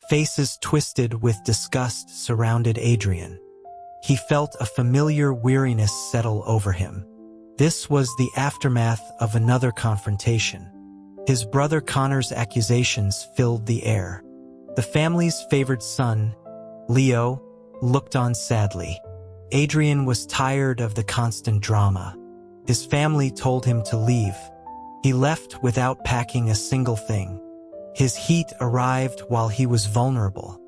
Faces twisted with disgust surrounded Adrian. He felt a familiar weariness settle over him. This was the aftermath of another confrontation. His brother Connor's accusations filled the air. The family's favored son, Leo, looked on sadly. Adrian was tired of the constant drama. His family told him to leave. He left without packing a single thing. His heat arrived while he was vulnerable.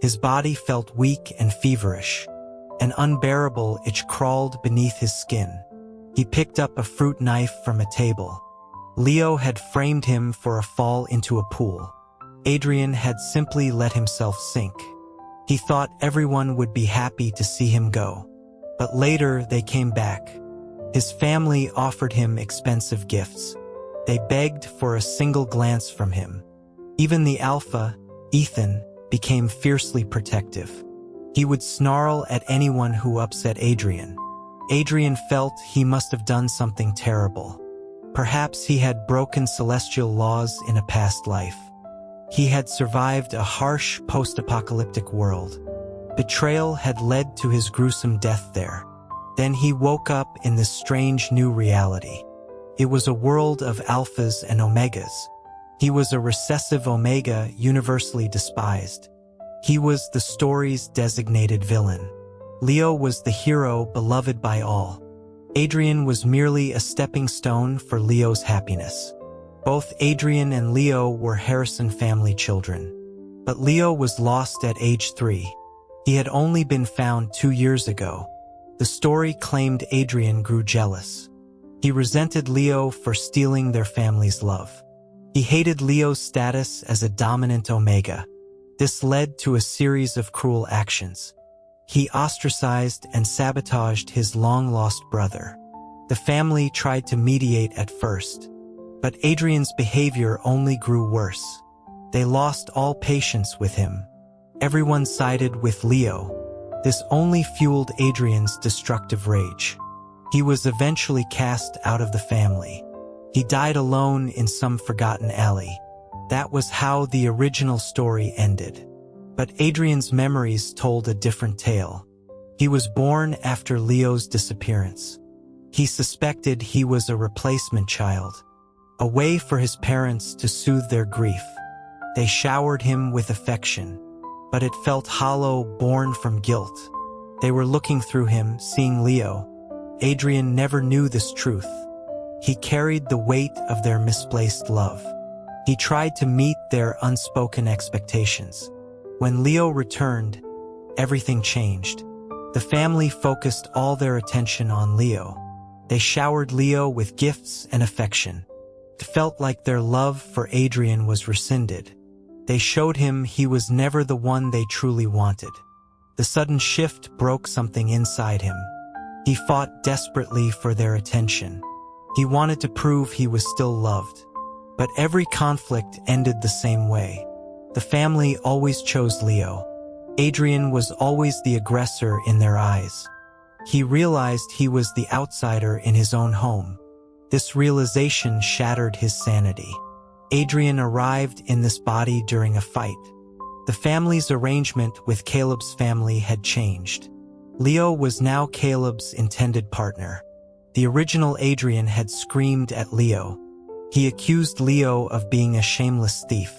His body felt weak and feverish. An unbearable itch crawled beneath his skin. He picked up a fruit knife from a table. Leo had framed him for a fall into a pool. Adrian had simply let himself sink. He thought everyone would be happy to see him go. But later they came back. His family offered him expensive gifts. They begged for a single glance from him. Even the alpha, Ethan, became fiercely protective. He would snarl at anyone who upset Adrian. Adrian felt he must have done something terrible. Perhaps he had broken celestial laws in a past life. He had survived a harsh post-apocalyptic world. Betrayal had led to his gruesome death there. Then he woke up in this strange new reality. It was a world of alphas and omegas. He was a recessive omega universally despised. He was the story's designated villain. Leo was the hero beloved by all. Adrian was merely a stepping stone for Leo's happiness. Both Adrian and Leo were Harrison family children. But Leo was lost at age 3. He had only been found 2 years ago. The story claimed Adrian grew jealous. He resented Leo for stealing their family's love. He hated Leo's status as a dominant omega. This led to a series of cruel actions. He ostracized and sabotaged his long-lost brother. The family tried to mediate at first, but Adrian's behavior only grew worse. They lost all patience with him. Everyone sided with Leo. This only fueled Adrian's destructive rage. He was eventually cast out of the family. He died alone in some forgotten alley. That was how the original story ended. But Adrian's memories told a different tale. He was born after Leo's disappearance. He suspected he was a replacement child, a way for his parents to soothe their grief. They showered him with affection, but it felt hollow, born from guilt. They were looking through him, seeing Leo. Adrian never knew this truth. He carried the weight of their misplaced love. He tried to meet their unspoken expectations. When Leo returned, everything changed. The family focused all their attention on Leo. They showered Leo with gifts and affection. It felt like their love for Adrian was rescinded. They showed him he was never the one they truly wanted. The sudden shift broke something inside him. He fought desperately for their attention. He wanted to prove he was still loved. But every conflict ended the same way. The family always chose Leo. Adrian was always the aggressor in their eyes. He realized he was the outsider in his own home. This realization shattered his sanity. Adrian arrived in this body during a fight. The family's arrangement with Caleb's family had changed. Leo was now Caleb's intended partner. The original Adrian had screamed at Leo. He accused Leo of being a shameless thief.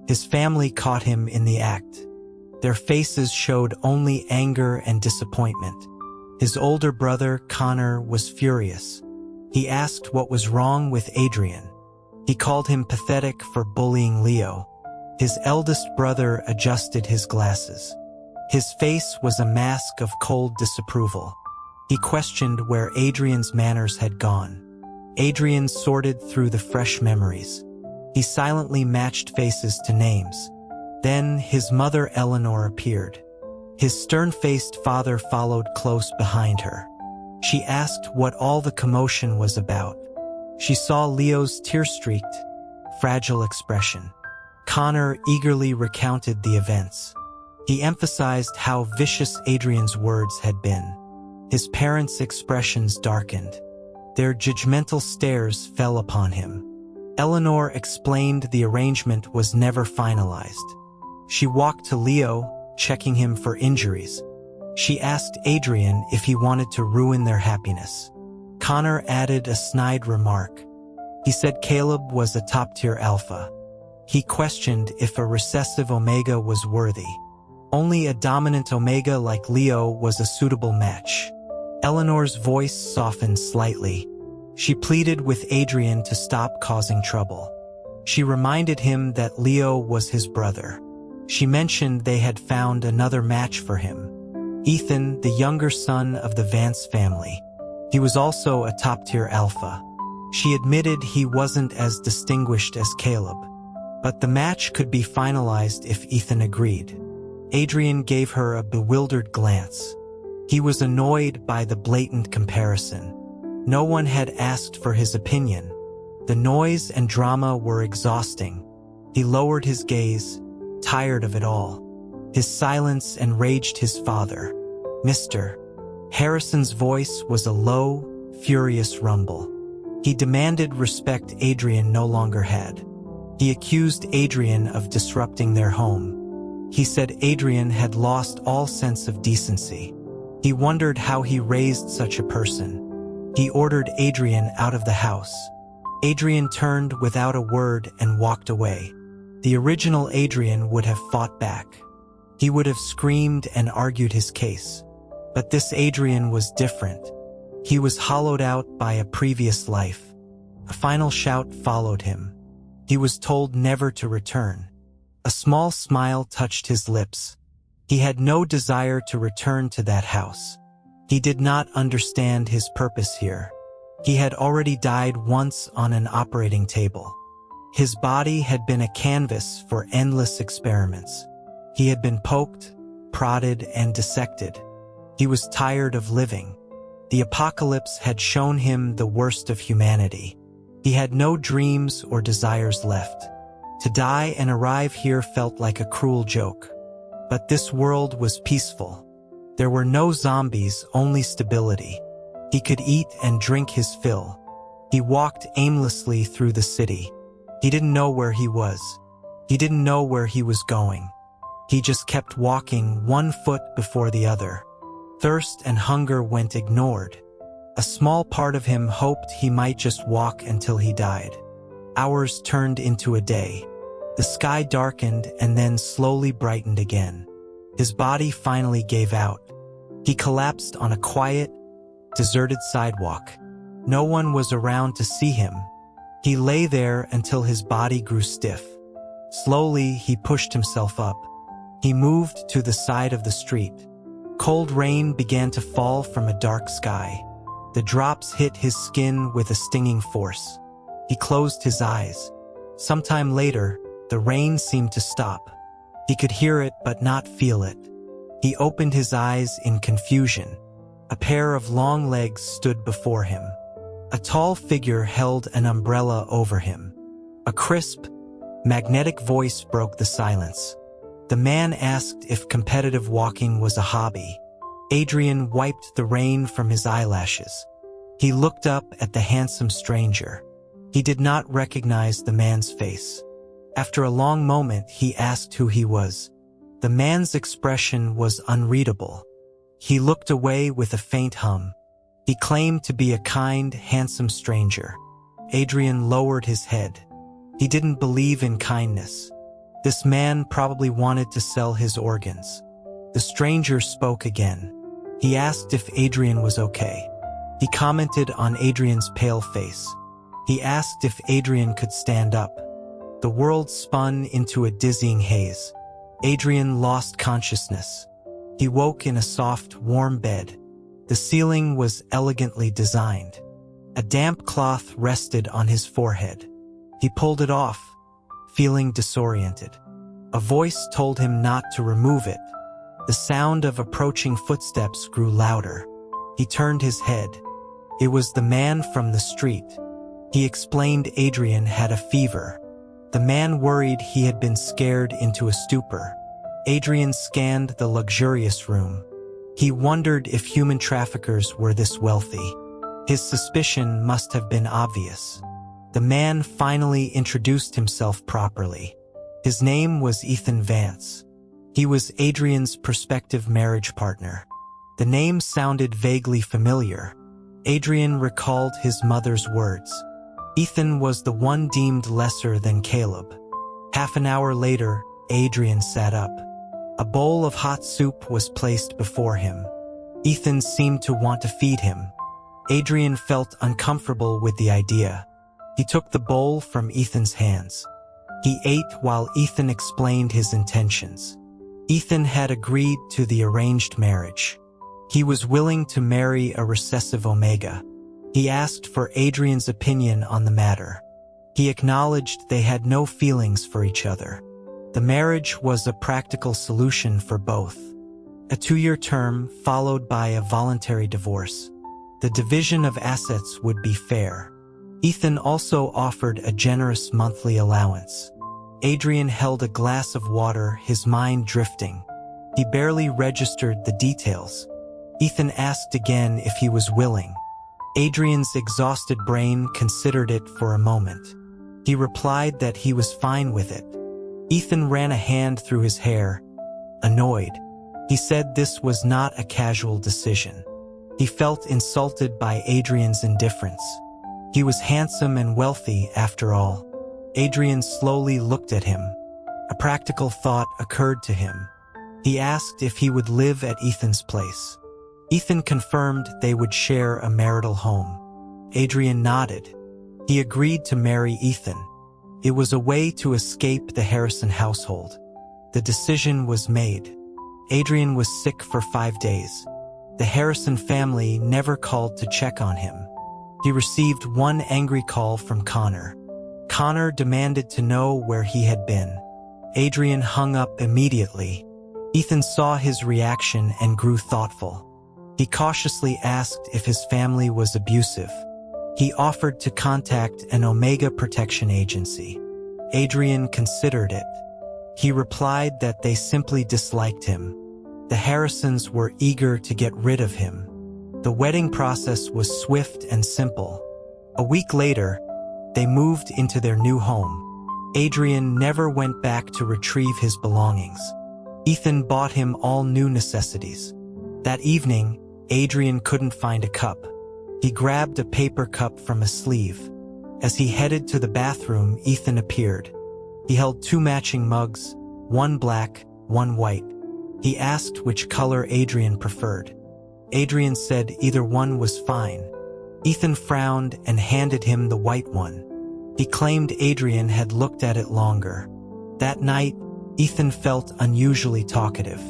His family caught him in the act. Their faces showed only anger and disappointment. His older brother, Connor, was furious. He asked what was wrong with Adrian. He called him pathetic for bullying Leo. His eldest brother adjusted his glasses. His face was a mask of cold disapproval. He questioned where Adrian's manners had gone. Adrian sorted through the fresh memories. He silently matched faces to names. Then his mother Eleanor appeared. His stern-faced father followed close behind her. She asked what all the commotion was about. She saw Leo's tear-streaked, fragile expression. Connor eagerly recounted the events. He emphasized how vicious Adrian's words had been. His parents' expressions darkened. Their judgmental stares fell upon him. Eleanor explained the arrangement was never finalized. She walked to Leo, checking him for injuries. She asked Adrian if he wanted to ruin their happiness. Connor added a snide remark. He said Caleb was a top-tier alpha. He questioned if a recessive Omega was worthy. Only a dominant Omega like Leo was a suitable match. Eleanor's voice softened slightly. She pleaded with Adrian to stop causing trouble. She reminded him that Leo was his brother. She mentioned they had found another match for him. Ethan, the younger son of the Vance family. He was also a top-tier alpha. She admitted he wasn't as distinguished as Caleb. But the match could be finalized if Ethan agreed. Adrian gave her a bewildered glance. He was annoyed by the blatant comparison. No one had asked for his opinion. The noise and drama were exhausting. He lowered his gaze, tired of it all. His silence enraged his father. Mr. Harrison's voice was a low, furious rumble. He demanded respect Adrian no longer had. He accused Adrian of disrupting their home. He said Adrian had lost all sense of decency. He wondered how he raised such a person. He ordered Adrian out of the house. Adrian turned without a word and walked away. The original Adrian would have fought back. He would have screamed and argued his case. But this Adrian was different. He was hollowed out by a previous life. A final shout followed him. He was told never to return. A small smile touched his lips. He had no desire to return to that house. He did not understand his purpose here. He had already died once on an operating table. His body had been a canvas for endless experiments. He had been poked, prodded, and dissected. He was tired of living. The apocalypse had shown him the worst of humanity. He had no dreams or desires left. To die and arrive here felt like a cruel joke. But this world was peaceful. There were no zombies, only stability. He could eat and drink his fill. He walked aimlessly through the city. He didn't know where he was. He didn't know where he was going. He just kept walking, one foot before the other. Thirst and hunger went ignored. A small part of him hoped he might just walk until he died. Hours turned into a day. The sky darkened and then slowly brightened again. His body finally gave out. He collapsed on a quiet, deserted sidewalk. No one was around to see him. He lay there until his body grew stiff. Slowly, he pushed himself up. He moved to the side of the street. Cold rain began to fall from a dark sky. The drops hit his skin with a stinging force. He closed his eyes. Sometime later, the rain seemed to stop. He could hear it but not feel it. He opened his eyes in confusion. A pair of long legs stood before him. A tall figure held an umbrella over him. A crisp, magnetic voice broke the silence. The man asked if competitive walking was a hobby. Adrian wiped the rain from his eyelashes. He looked up at the handsome stranger. He did not recognize the man's face. After a long moment, he asked who he was. The man's expression was unreadable. He looked away with a faint hum. He claimed to be a kind, handsome stranger. Adrian lowered his head. He didn't believe in kindness. This man probably wanted to sell his organs. The stranger spoke again. He asked if Adrian was okay. He commented on Adrian's pale face. He asked if Adrian could stand up. The world spun into a dizzying haze. Adrian lost consciousness. He woke in a soft, warm bed. The ceiling was elegantly designed. A damp cloth rested on his forehead. He pulled it off, feeling disoriented. A voice told him not to remove it. The sound of approaching footsteps grew louder. He turned his head. It was the man from the street. He explained Adrian had a fever. The man worried he had been scared into a stupor. Adrian scanned the luxurious room. He wondered if human traffickers were this wealthy. His suspicion must have been obvious. The man finally introduced himself properly. His name was Ethan Vance. He was Adrian's prospective marriage partner. The name sounded vaguely familiar. Adrian recalled his mother's words. Ethan was the one deemed lesser than Caleb. Half an hour later, Adrian sat up. A bowl of hot soup was placed before him. Ethan seemed to want to feed him. Adrian felt uncomfortable with the idea. He took the bowl from Ethan's hands. He ate while Ethan explained his intentions. Ethan had agreed to the arranged marriage. He was willing to marry a recessive Omega. He asked for Adrian's opinion on the matter. He acknowledged they had no feelings for each other. The marriage was a practical solution for both. A 2-year term followed by a voluntary divorce. The division of assets would be fair. Ethan also offered a generous monthly allowance. Adrian held a glass of water, his mind drifting. He barely registered the details. Ethan asked again if he was willing. Adrian's exhausted brain considered it for a moment. He replied that he was fine with it. Ethan ran a hand through his hair, annoyed. He said this was not a casual decision. He felt insulted by Adrian's indifference. He was handsome and wealthy, after all. Adrian slowly looked at him. A practical thought occurred to him. He asked if he would live at Ethan's place. Ethan confirmed they would share a marital home. Adrian nodded. He agreed to marry Ethan. It was a way to escape the Harrison household. The decision was made. Adrian was sick for 5 days. The Harrison family never called to check on him. He received one angry call from Connor. Connor demanded to know where he had been. Adrian hung up immediately. Ethan saw his reaction and grew thoughtful. He cautiously asked if his family was abusive. He offered to contact an Omega protection agency. Adrian considered it. He replied that they simply disliked him. The Harrisons were eager to get rid of him. The wedding process was swift and simple. A week later, they moved into their new home. Adrian never went back to retrieve his belongings. Ethan bought him all new necessities. That evening, Adrian couldn't find a cup. He grabbed a paper cup from a sleeve. As he headed to the bathroom, Ethan appeared. He held 2 matching mugs, one black, one white. He asked which color Adrian preferred. Adrian said either one was fine. Ethan frowned and handed him the white one. He claimed Adrian had looked at it longer. That night, Ethan felt unusually talkative.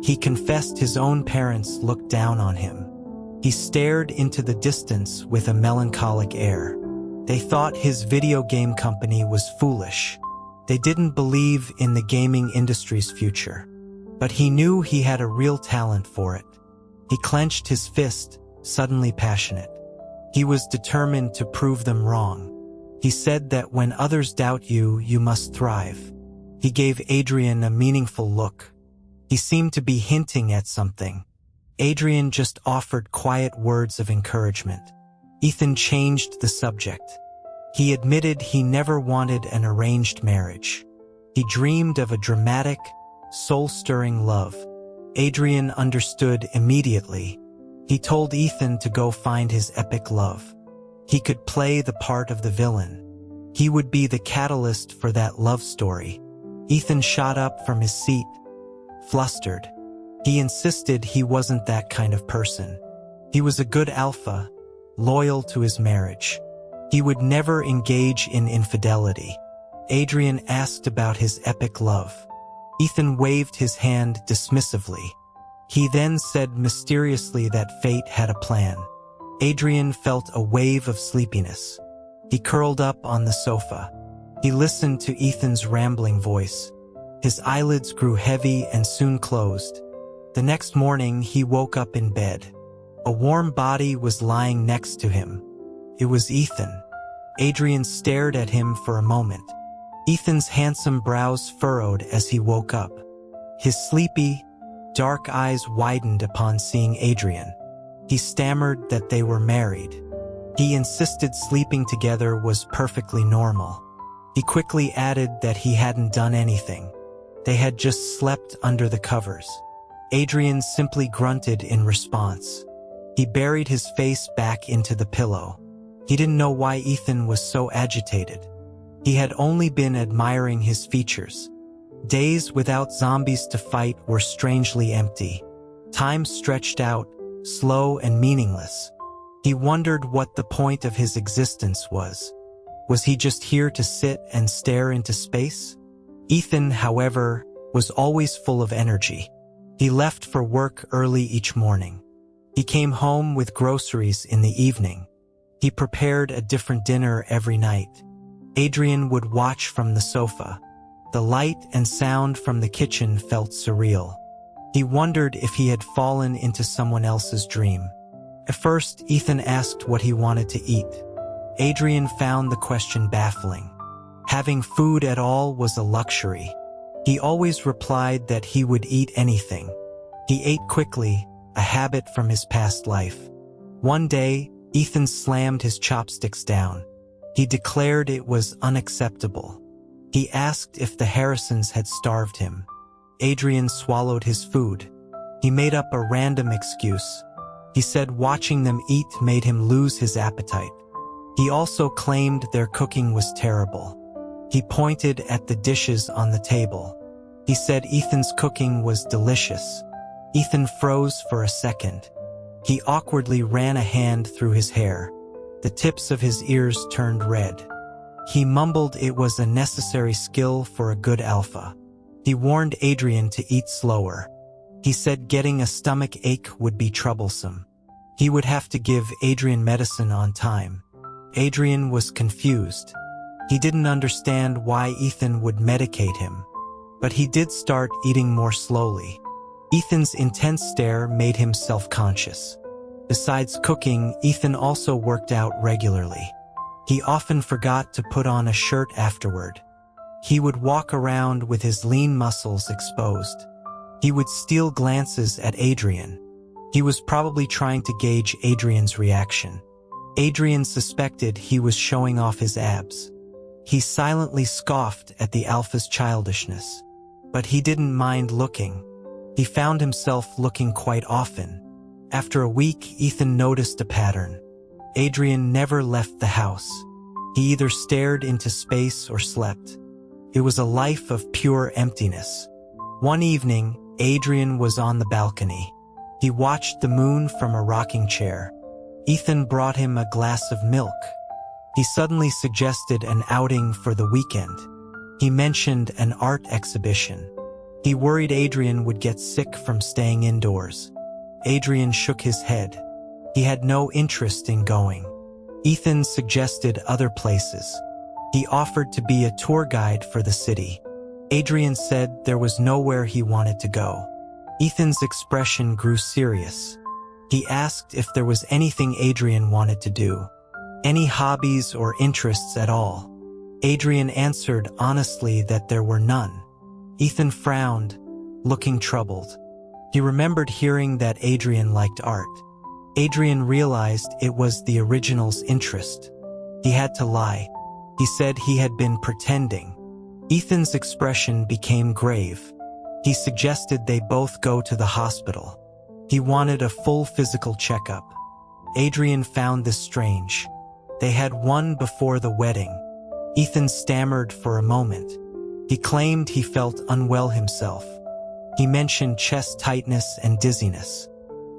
He confessed his own parents looked down on him. He stared into the distance with a melancholic air. They thought his video game company was foolish. They didn't believe in the gaming industry's future. But he knew he had a real talent for it. He clenched his fist, suddenly passionate. He was determined to prove them wrong. He said that when others doubt you, you must thrive. He gave Adrian a meaningful look. He seemed to be hinting at something. Adrian just offered quiet words of encouragement. Ethan changed the subject. He admitted he never wanted an arranged marriage. He dreamed of a dramatic, soul-stirring love. Adrian understood immediately. He told Ethan to go find his epic love. He could play the part of the villain. He would be the catalyst for that love story. Ethan shot up from his seat, flustered. He insisted he wasn't that kind of person. He was a good alpha, loyal to his marriage. He would never engage in infidelity. Adrian asked about his epic love. Ethan waved his hand dismissively. He then said mysteriously that fate had a plan. Adrian felt a wave of sleepiness. He curled up on the sofa. He listened to Ethan's rambling voice. His eyelids grew heavy and soon closed. The next morning, he woke up in bed. A warm body was lying next to him. It was Ethan. Adrian stared at him for a moment. Ethan's handsome brows furrowed as he woke up. His sleepy, dark eyes widened upon seeing Adrian. He stammered that they were married. He insisted sleeping together was perfectly normal. He quickly added that he hadn't done anything. They had just slept under the covers. Adrian simply grunted in response. He buried his face back into the pillow. He didn't know why Ethan was so agitated. He had only been admiring his features. Days without zombies to fight were strangely empty. Time stretched out, slow and meaningless. He wondered what the point of his existence was. Was he just here to sit and stare into space? Ethan, however, was always full of energy. He left for work early each morning. He came home with groceries in the evening. He prepared a different dinner every night. Adrian would watch from the sofa. The light and sound from the kitchen felt surreal. He wondered if he had fallen into someone else's dream. At first, Ethan asked what he wanted to eat. Adrian found the question baffling. Having food at all was a luxury. He always replied that he would eat anything. He ate quickly, a habit from his past life. One day, Ethan slammed his chopsticks down. He declared it was unacceptable. He asked if the Harrisons had starved him. Adrian swallowed his food. He made up a random excuse. He said watching them eat made him lose his appetite. He also claimed their cooking was terrible. He pointed at the dishes on the table. He said Ethan's cooking was delicious. Ethan froze for a second. He awkwardly ran a hand through his hair. The tips of his ears turned red. He mumbled it was a necessary skill for a good alpha. He warned Adrian to eat slower. He said getting a stomach ache would be troublesome. He would have to give Adrian medicine on time. Adrian was confused. He didn't understand why Ethan would medicate him. But he did start eating more slowly. Ethan's intense stare made him self-conscious. Besides cooking, Ethan also worked out regularly. He often forgot to put on a shirt afterward. He would walk around with his lean muscles exposed. He would steal glances at Adrian. He was probably trying to gauge Adrian's reaction. Adrian suspected he was showing off his abs. He silently scoffed at the alpha's childishness. But he didn't mind looking. He found himself looking quite often. After a week, Ethan noticed a pattern. Adrian never left the house. He either stared into space or slept. It was a life of pure emptiness. One evening, Adrian was on the balcony. He watched the moon from a rocking chair. Ethan brought him a glass of milk. He suddenly suggested an outing for the weekend. He mentioned an art exhibition. He worried Adrian would get sick from staying indoors. Adrian shook his head. He had no interest in going. Ethan suggested other places. He offered to be a tour guide for the city. Adrian said there was nowhere he wanted to go. Ethan's expression grew serious. He asked if there was anything Adrian wanted to do. Any hobbies or interests at all. Adrian answered honestly that there were none. Ethan frowned, looking troubled. He remembered hearing that Adrian liked art. Adrian realized it was the original's interest. He had to lie. He said he had been pretending. Ethan's expression became grave. He suggested they both go to the hospital. He wanted a full physical checkup. Adrian found this strange. They had one before the wedding. Ethan stammered for a moment. He claimed he felt unwell himself. He mentioned chest tightness and dizziness.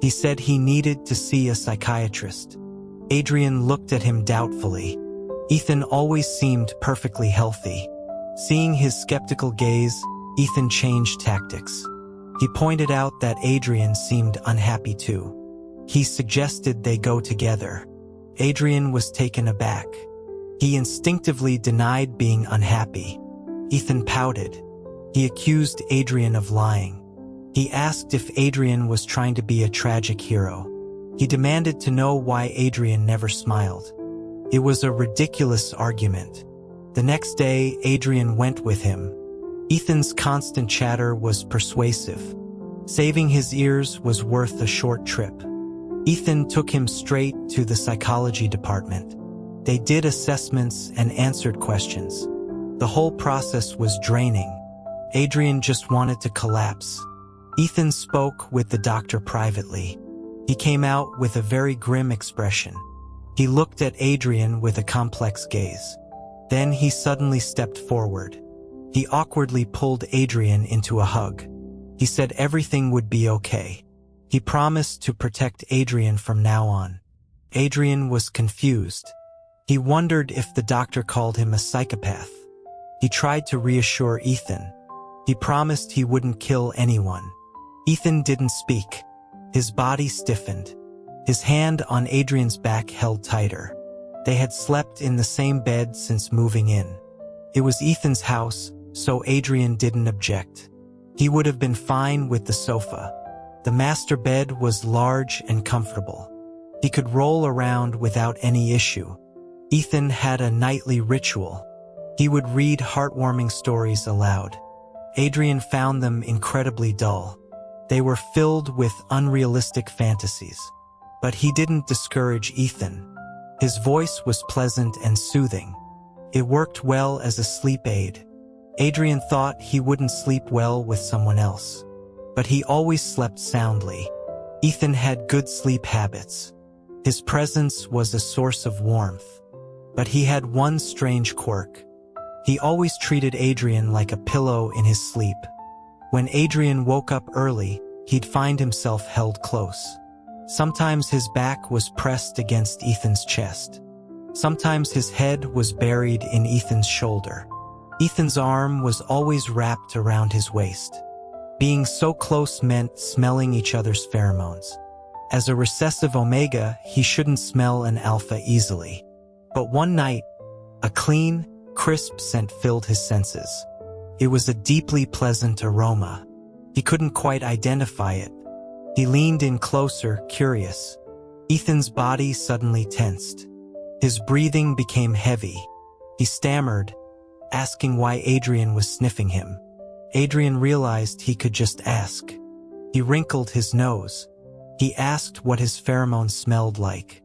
He said he needed to see a psychiatrist. Adrian looked at him doubtfully. Ethan always seemed perfectly healthy. Seeing his skeptical gaze, Ethan changed tactics. He pointed out that Adrian seemed unhappy too. He suggested they go together. Adrian was taken aback. He instinctively denied being unhappy. Ethan pouted. He accused Adrian of lying. He asked if Adrian was trying to be a tragic hero. He demanded to know why Adrian never smiled. It was a ridiculous argument. The next day, Adrian went with him. Ethan's constant chatter was persuasive. Saving his ears was worth a short trip. Ethan took him straight to the psychology department. They did assessments and answered questions. The whole process was draining. Adrian just wanted to collapse. Ethan spoke with the doctor privately. He came out with a very grim expression. He looked at Adrian with a complex gaze. Then he suddenly stepped forward. He awkwardly pulled Adrian into a hug. He said everything would be okay. He promised to protect Adrian from now on. Adrian was confused. He wondered if the doctor called him a psychopath. He tried to reassure Ethan. He promised he wouldn't kill anyone. Ethan didn't speak. His body stiffened. His hand on Adrian's back held tighter. They had slept in the same bed since moving in. It was Ethan's house, so Adrian didn't object. He would have been fine with the sofa. The master bed was large and comfortable. He could roll around without any issue. Ethan had a nightly ritual. He would read heartwarming stories aloud. Adrian found them incredibly dull. They were filled with unrealistic fantasies. But he didn't discourage Ethan. His voice was pleasant and soothing. It worked well as a sleep aid. Adrian thought he wouldn't sleep well with someone else. But he always slept soundly. Ethan had good sleep habits. His presence was a source of warmth. But he had one strange quirk. He always treated Adrian like a pillow in his sleep. When Adrian woke up early, he'd find himself held close. Sometimes his back was pressed against Ethan's chest. Sometimes his head was buried in Ethan's shoulder. Ethan's arm was always wrapped around his waist. Being so close meant smelling each other's pheromones. As a recessive omega, he shouldn't smell an alpha easily. But one night, a clean, crisp scent filled his senses. It was a deeply pleasant aroma. He couldn't quite identify it. He leaned in closer, curious. Ethan's body suddenly tensed. His breathing became heavy. He stammered, asking why Adrian was sniffing him. Adrian realized he could just ask. He wrinkled his nose. He asked what his pheromones smelled like.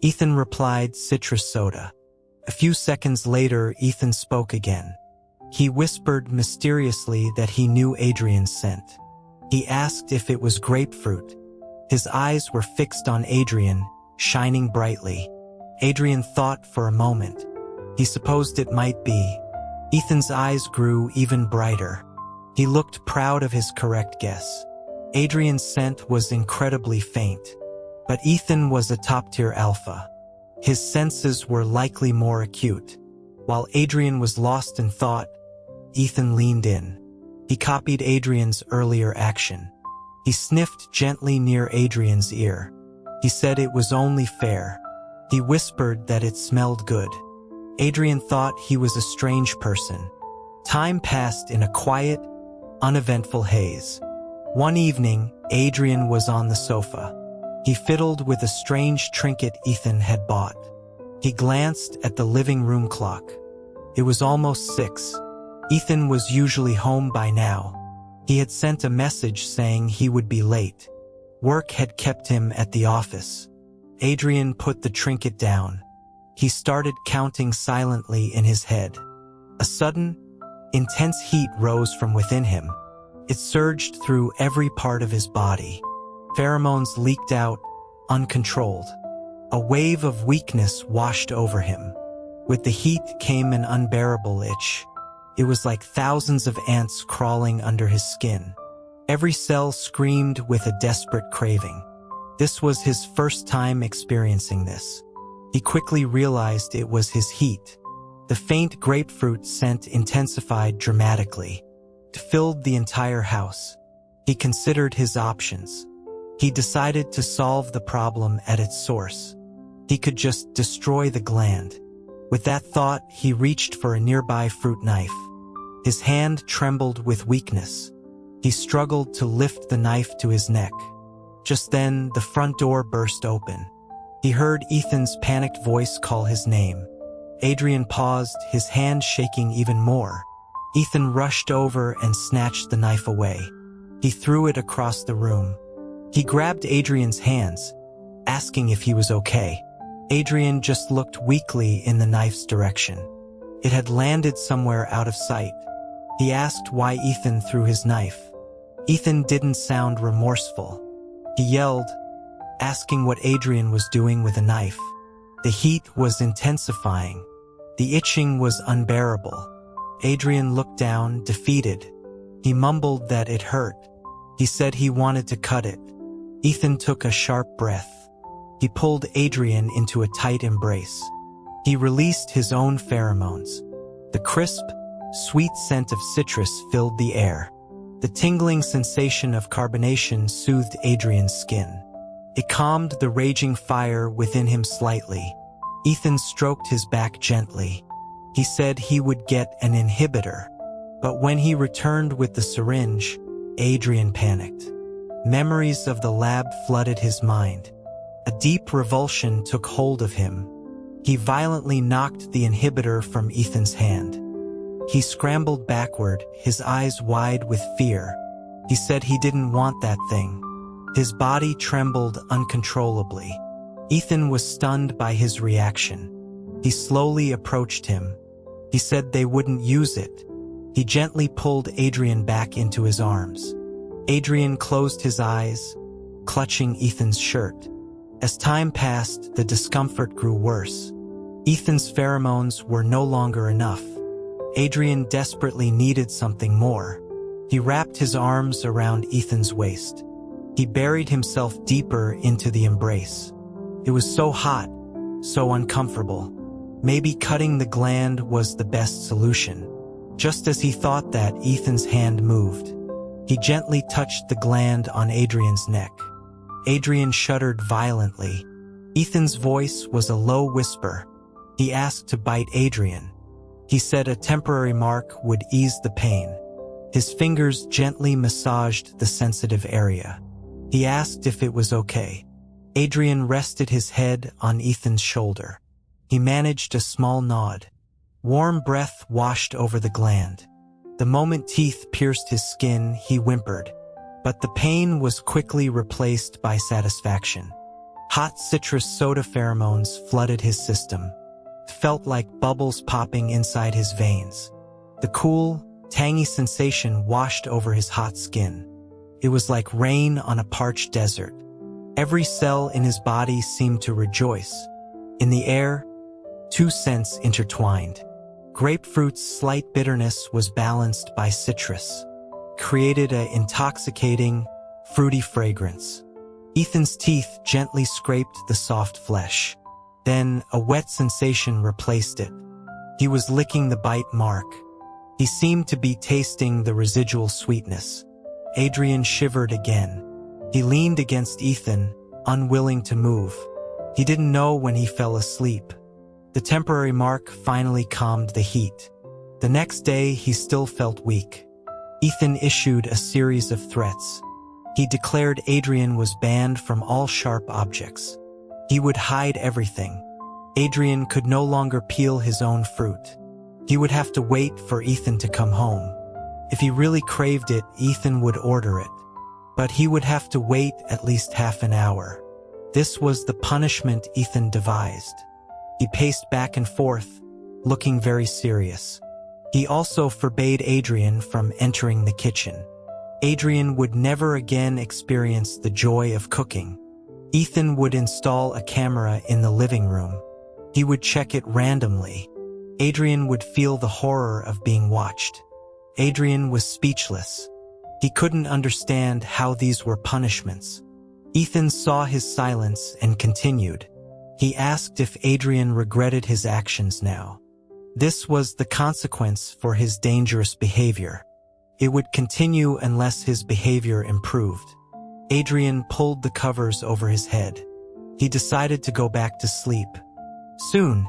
Ethan replied, citrus soda. A few seconds later, Ethan spoke again. He whispered mysteriously that he knew Adrian's scent. He asked if it was grapefruit. His eyes were fixed on Adrian, shining brightly. Adrian thought for a moment. He supposed it might be. Ethan's eyes grew even brighter. He looked proud of his correct guess. Adrian's scent was incredibly faint. But Ethan was a top-tier alpha. His senses were likely more acute. While Adrian was lost in thought, Ethan leaned in. He copied Adrian's earlier action. He sniffed gently near Adrian's ear. He said it was only fair. He whispered that it smelled good. Adrian thought he was a strange person. Time passed in a quiet, uneventful haze. One evening, Adrian was on the sofa. He fiddled with a strange trinket Ethan had bought. He glanced at the living room clock. It was almost 6. Ethan was usually home by now. He had sent a message saying he would be late. Work had kept him at the office. Adrian put the trinket down. He started counting silently in his head. A sudden, intense heat rose from within him. It surged through every part of his body. Pheromones leaked out, uncontrolled. A wave of weakness washed over him. With the heat came an unbearable itch. It was like thousands of ants crawling under his skin. Every cell screamed with a desperate craving. This was his first time experiencing this. He quickly realized it was his heat. The faint grapefruit scent intensified dramatically. It filled the entire house. He considered his options. He decided to solve the problem at its source. He could just destroy the gland. With that thought, he reached for a nearby fruit knife. His hand trembled with weakness. He struggled to lift the knife to his neck. Just then, the front door burst open. He heard Ethan's panicked voice call his name. Adrian paused, his hand shaking even more. Ethan rushed over and snatched the knife away. He threw it across the room. He grabbed Adrian's hands, asking if he was okay. Adrian just looked weakly in the knife's direction. It had landed somewhere out of sight. He asked why Ethan threw his knife. Ethan didn't sound remorseful. He yelled, asking what Adrian was doing with a knife. The heat was intensifying. The itching was unbearable. Adrian looked down, defeated. He mumbled that it hurt. He said he wanted to cut it. Ethan took a sharp breath. He pulled Adrian into a tight embrace. He released his own pheromones. The crisp, sweet scent of citrus filled the air. The tingling sensation of carbonation soothed Adrian's skin. It calmed the raging fire within him slightly. Ethan stroked his back gently. He said he would get an inhibitor. But when he returned with the syringe, Adrian panicked. Memories of the lab flooded his mind. A deep revulsion took hold of him. He violently knocked the inhibitor from Ethan's hand. He scrambled backward, his eyes wide with fear. He said he didn't want that thing. His body trembled uncontrollably. Ethan was stunned by his reaction. He slowly approached him. He said they wouldn't use it. He gently pulled Adrian back into his arms. Adrian closed his eyes, clutching Ethan's shirt. As time passed, the discomfort grew worse. Ethan's pheromones were no longer enough. Adrian desperately needed something more. He wrapped his arms around Ethan's waist. He buried himself deeper into the embrace. It was so hot, so uncomfortable. Maybe cutting the gland was the best solution. Just as he thought that, Ethan's hand moved. He gently touched the gland on Adrian's neck. Adrian shuddered violently. Ethan's voice was a low whisper. He asked to bite Adrian. He said a temporary mark would ease the pain. His fingers gently massaged the sensitive area. He asked if it was okay. Adrian rested his head on Ethan's shoulder. He managed a small nod. Warm breath washed over the gland. The moment teeth pierced his skin, he whimpered. But the pain was quickly replaced by satisfaction. Hot citrus soda pheromones flooded his system. It felt like bubbles popping inside his veins. The cool, tangy sensation washed over his hot skin. It was like rain on a parched desert. Every cell in his body seemed to rejoice. In the air, two scents intertwined. Grapefruit's slight bitterness was balanced by citrus, created an intoxicating, fruity fragrance. Ethan's teeth gently scraped the soft flesh. Then a wet sensation replaced it. He was licking the bite mark. He seemed to be tasting the residual sweetness. Adrian shivered again. He leaned against Ethan, unwilling to move. He didn't know when he fell asleep. The temporary mark finally calmed the heat. The next day, he still felt weak. Ethan issued a series of threats. He declared Adrian was banned from all sharp objects. He would hide everything. Adrian could no longer peel his own fruit. He would have to wait for Ethan to come home. If he really craved it, Ethan would order it. But he would have to wait at least half an hour. This was the punishment Ethan devised. He paced back and forth, looking very serious. He also forbade Adrian from entering the kitchen. Adrian would never again experience the joy of cooking. Ethan would install a camera in the living room. He would check it randomly. Adrian would feel the horror of being watched. Adrian was speechless. He couldn't understand how these were punishments. Ethan saw his silence and continued. He asked if Adrian regretted his actions now. This was the consequence for his dangerous behavior. It would continue unless his behavior improved. Adrian pulled the covers over his head. He decided to go back to sleep. Soon,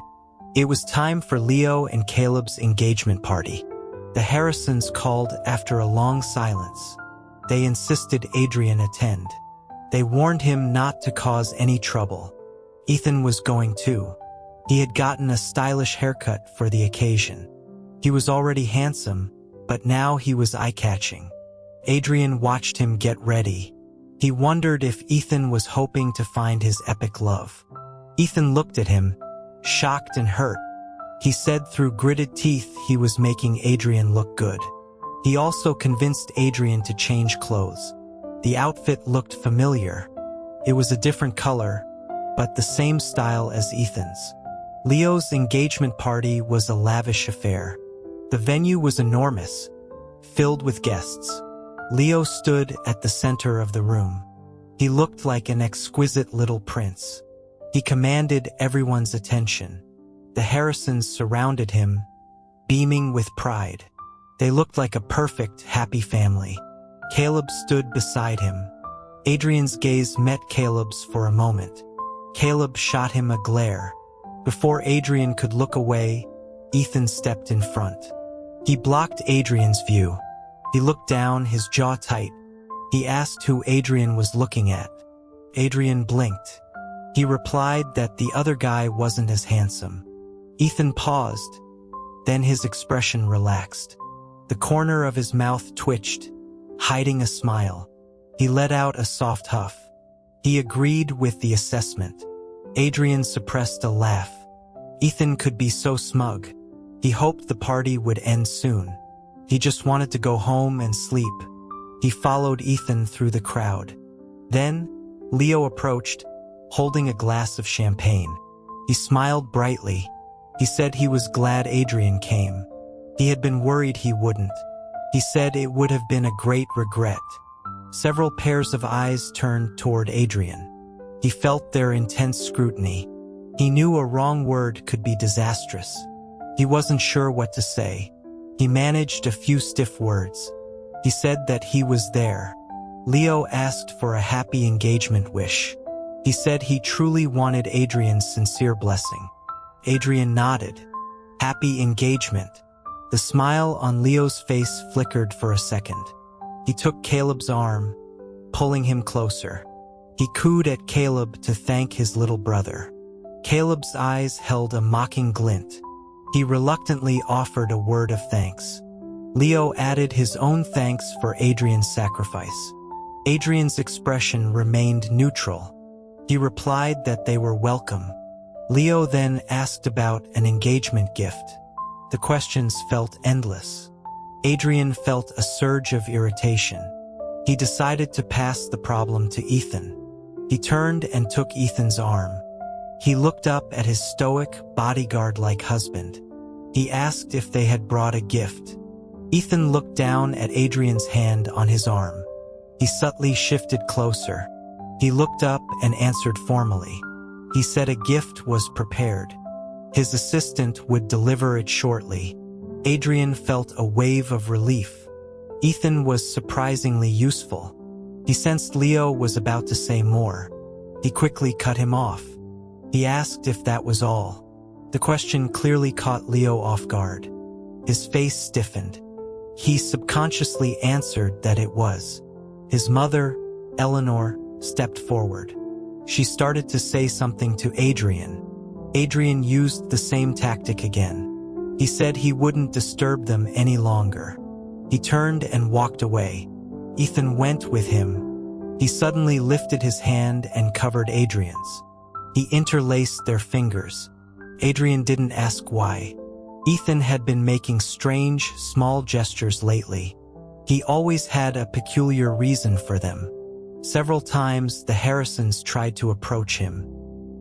it was time for Leo and Caleb's engagement party. The Harrisons called after a long silence. They insisted Adrian attend. They warned him not to cause any trouble. Ethan was going too. He had gotten a stylish haircut for the occasion. He was already handsome, but now he was eye-catching. Adrian watched him get ready. He wondered if Ethan was hoping to find his epic love. Ethan looked at him, shocked and hurt. He said through gritted teeth he was making Adrian look good. He also convinced Adrian to change clothes. The outfit looked familiar. It was a different color, but the same style as Ethan's. Leo's engagement party was a lavish affair. The venue was enormous, filled with guests. Leo stood at the center of the room. He looked like an exquisite little prince. He commanded everyone's attention. The Harrisons surrounded him, beaming with pride. They looked like a perfect, happy family. Caleb stood beside him. Adrian's gaze met Caleb's for a moment. Caleb shot him a glare. Before Adrian could look away, Ethan stepped in front. He blocked Adrian's view. He looked down, his jaw tight. He asked who Adrian was looking at. Adrian blinked. He replied that the other guy wasn't as handsome. Ethan paused. Then his expression relaxed. The corner of his mouth twitched, hiding a smile. He let out a soft huff. He agreed with the assessment. Adrian suppressed a laugh. Ethan could be so smug. He hoped the party would end soon. He just wanted to go home and sleep. He followed Ethan through the crowd. Then, Leo approached, holding a glass of champagne. He smiled brightly. He said he was glad Adrian came. He had been worried he wouldn't. He said it would have been a great regret. Several pairs of eyes turned toward Adrian. He felt their intense scrutiny. He knew a wrong word could be disastrous. He wasn't sure what to say. He managed a few stiff words. He said that he was there. Leo asked for a happy engagement wish. He said he truly wanted Adrian's sincere blessing. Adrian nodded. Happy engagement. The smile on Leo's face flickered for a second. He took Caleb's arm, pulling him closer. He cooed at Caleb to thank his little brother. Caleb's eyes held a mocking glint. He reluctantly offered a word of thanks. Leo added his own thanks for Adrian's sacrifice. Adrian's expression remained neutral. He replied that they were welcome. Leo then asked about an engagement gift. The questions felt endless. Adrian felt a surge of irritation. He decided to pass the problem to Ethan. He turned and took Ethan's arm. He looked up at his stoic, bodyguard-like husband. He asked if they had brought a gift. Ethan looked down at Adrian's hand on his arm. He subtly shifted closer. He looked up and answered formally. He said a gift was prepared. His assistant would deliver it shortly. Adrian felt a wave of relief. Ethan was surprisingly useful. He sensed Leo was about to say more. He quickly cut him off. He asked if that was all. The question clearly caught Leo off guard. His face stiffened. He subconsciously answered that it was. His mother, Eleanor, stepped forward. She started to say something to Adrian. Adrian used the same tactic again. He said he wouldn't disturb them any longer. He turned and walked away. Ethan went with him. He suddenly lifted his hand and covered Adrian's. He interlaced their fingers. Adrian didn't ask why. Ethan had been making strange, small gestures lately. He always had a peculiar reason for them. Several times the Harrisons tried to approach him,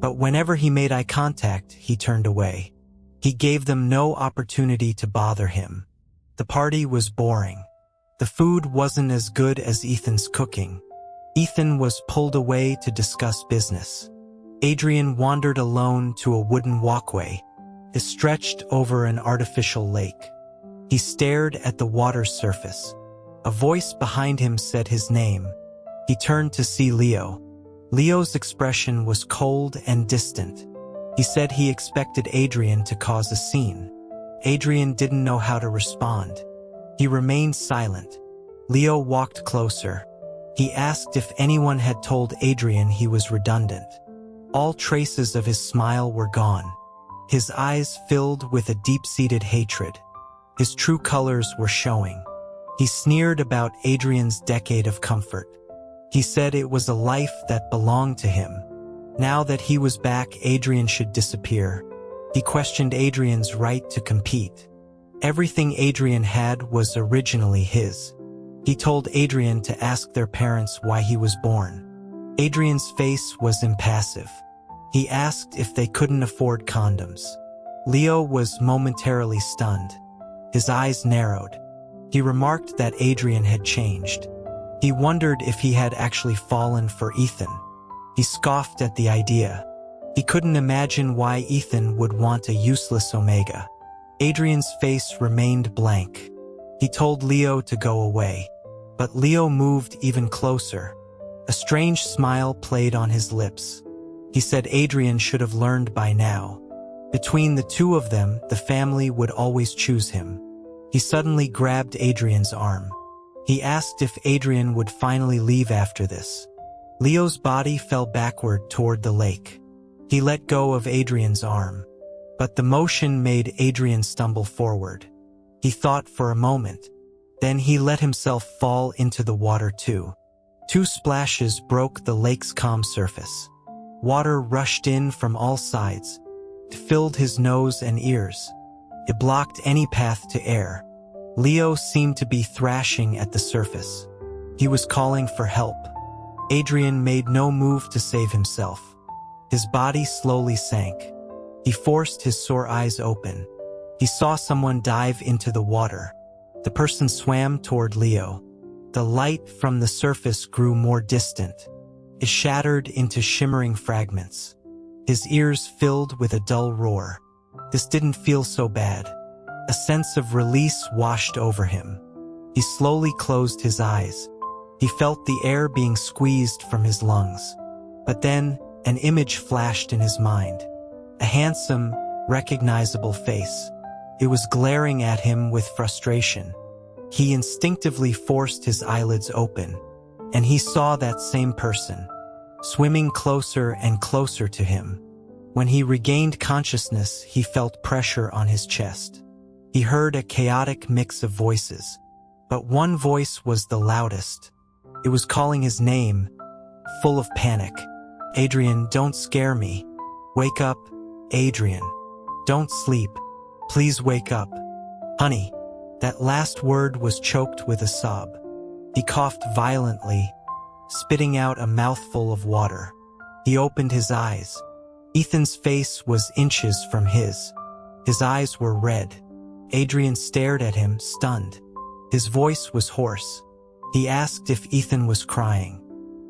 but whenever he made eye contact, he turned away. He gave them no opportunity to bother him. The party was boring. The food wasn't as good as Ethan's cooking. Ethan was pulled away to discuss business. Adrian wandered alone to a wooden walkway. It stretched over an artificial lake. He stared at the water's surface. A voice behind him said his name. He turned to see Leo. Leo's expression was cold and distant. He said he expected Adrian to cause a scene. Adrian didn't know how to respond. He remained silent. Leo walked closer. He asked if anyone had told Adrian he was redundant. All traces of his smile were gone. His eyes filled with a deep-seated hatred. His true colors were showing. He sneered about Adrian's decade of comfort. He said it was a life that belonged to him. Now that he was back, Adrian should disappear. He questioned Adrian's right to compete. Everything Adrian had was originally his. He told Adrian to ask their parents why he was born. Adrian's face was impassive. He asked if they couldn't afford condoms. Leo was momentarily stunned. His eyes narrowed. He remarked that Adrian had changed. He wondered if he had actually fallen for Ethan. He scoffed at the idea. He couldn't imagine why Ethan would want a useless Omega. Adrian's face remained blank. He told Leo to go away. But Leo moved even closer. A strange smile played on his lips. He said Adrian should have learned by now. Between the two of them, the family would always choose him. He suddenly grabbed Adrian's arm. He asked if Adrian would finally leave after this. Leo's body fell backward toward the lake. He let go of Adrian's arm. But the motion made Adrian stumble forward. He thought for a moment. Then he let himself fall into the water too. 2 splashes broke the lake's calm surface. Water rushed in from all sides. It filled his nose and ears. It blocked any path to air. Leo seemed to be thrashing at the surface. He was calling for help. Adrian made no move to save himself. His body slowly sank. He forced his sore eyes open. He saw someone dive into the water. The person swam toward Leo. The light from the surface grew more distant. It shattered into shimmering fragments. His ears filled with a dull roar. This didn't feel so bad. A sense of release washed over him. He slowly closed his eyes. He felt the air being squeezed from his lungs. But then, an image flashed in his mind. A handsome, recognizable face. It was glaring at him with frustration. He instinctively forced his eyelids open, and he saw that same person, swimming closer and closer to him. When he regained consciousness, he felt pressure on his chest. He heard a chaotic mix of voices, but one voice was the loudest. It was calling his name, full of panic. "Adrian, don't scare me. Wake up, Adrian. Don't sleep. Please wake up. Honey." That last word was choked with a sob. He coughed violently, spitting out a mouthful of water. He opened his eyes. Ethan's face was inches from his. His eyes were red. Adrian stared at him, stunned. His voice was hoarse. He asked if Ethan was crying.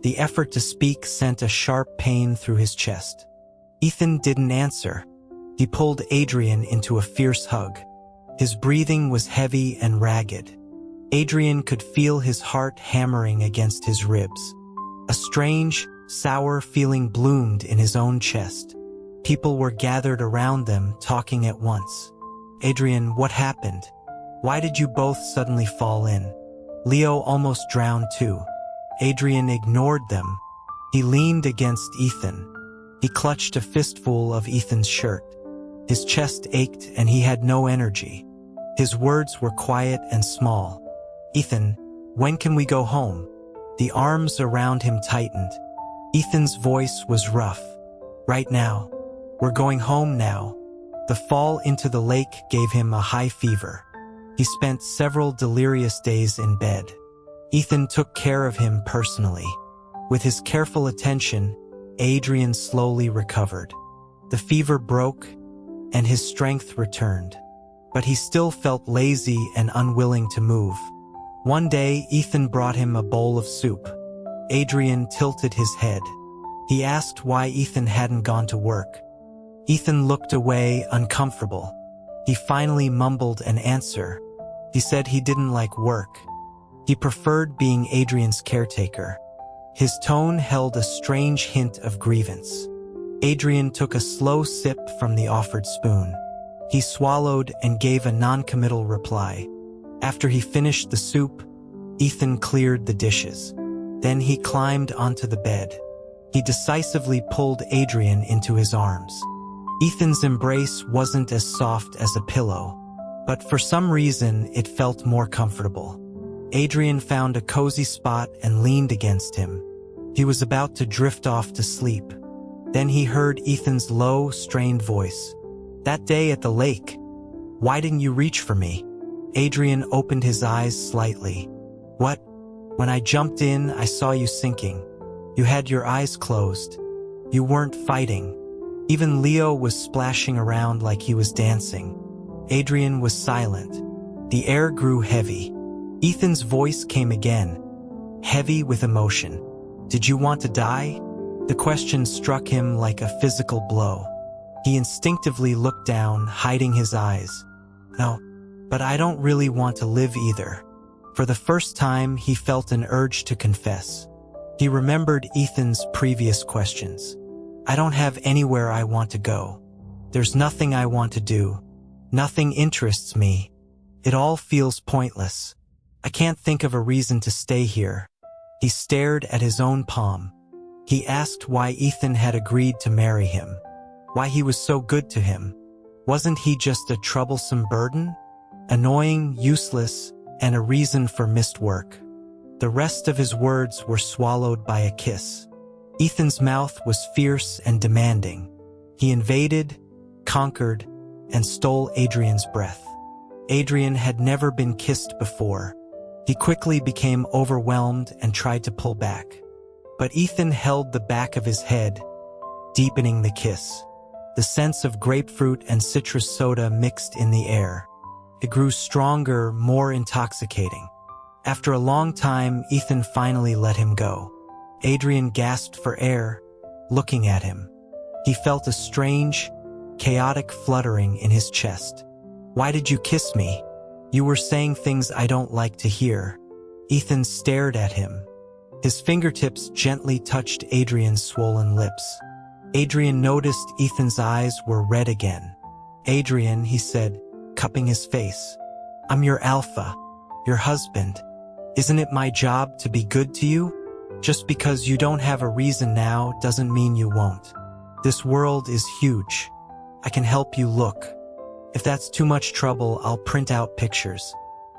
The effort to speak sent a sharp pain through his chest. Ethan didn't answer. He pulled Adrian into a fierce hug. His breathing was heavy and ragged. Adrian could feel his heart hammering against his ribs. A strange, sour feeling bloomed in his own chest. People were gathered around them, talking at once. "Adrian, what happened? Why did you both suddenly fall in?" Leo almost drowned too. Adrian ignored them. He leaned against Ethan. He clutched a fistful of Ethan's shirt. His chest ached and he had no energy. His words were quiet and small. "Ethan, when can we go home?" The arms around him tightened. Ethan's voice was rough. "Right now. We're going home now." The fall into the lake gave him a high fever. He spent several delirious days in bed. Ethan took care of him personally. With his careful attention, Adrian slowly recovered. The fever broke, and his strength returned. But he still felt lazy and unwilling to move. One day, Ethan brought him a bowl of soup. Adrian tilted his head. He asked why Ethan hadn't gone to work. Ethan looked away, uncomfortable. He finally mumbled an answer. He said he didn't like work. He preferred being Adrian's caretaker. His tone held a strange hint of grievance. Adrian took a slow sip from the offered spoon. He swallowed and gave a non-committal reply. After he finished the soup, Ethan cleared the dishes. Then he climbed onto the bed. He decisively pulled Adrian into his arms. Ethan's embrace wasn't as soft as a pillow, but for some reason it felt more comfortable. Adrian found a cozy spot and leaned against him. He was about to drift off to sleep. Then he heard Ethan's low, strained voice. That day at the lake. Why didn't you reach for me? Adrian opened his eyes slightly. What? When I jumped in, I saw you sinking. You had your eyes closed. You weren't fighting. Even Leo was splashing around like he was dancing. Adrian was silent. The air grew heavy. Ethan's voice came again, heavy with emotion. Did you want to die? The question struck him like a physical blow. He instinctively looked down, hiding his eyes. No, but I don't really want to live either. For the first time, he felt an urge to confess. He remembered Ethan's previous questions. I don't have anywhere I want to go. There's nothing I want to do. Nothing interests me. It all feels pointless. I can't think of a reason to stay here. He stared at his own palm. He asked why Ethan had agreed to marry him. Why he was so good to him. Wasn't he just a troublesome burden? Annoying, useless, and a reason for missed work. The rest of his words were swallowed by a kiss. Ethan's mouth was fierce and demanding. He invaded, conquered, and stole Adrian's breath. Adrian had never been kissed before. He quickly became overwhelmed and tried to pull back. But Ethan held the back of his head, deepening the kiss. The sense of grapefruit and citrus soda mixed in the air. It grew stronger, more intoxicating. After a long time, Ethan finally let him go. Adrian gasped for air, looking at him. He felt a strange, chaotic fluttering in his chest. Why did you kiss me? You were saying things I don't like to hear. Ethan stared at him. His fingertips gently touched Adrian's swollen lips. Adrian noticed Ethan's eyes were red again. Adrian, he said, cupping his face. I'm your alpha, your husband. Isn't it my job to be good to you? Just because you don't have a reason now doesn't mean you won't. This world is huge. I can help you look. If that's too much trouble, I'll print out pictures.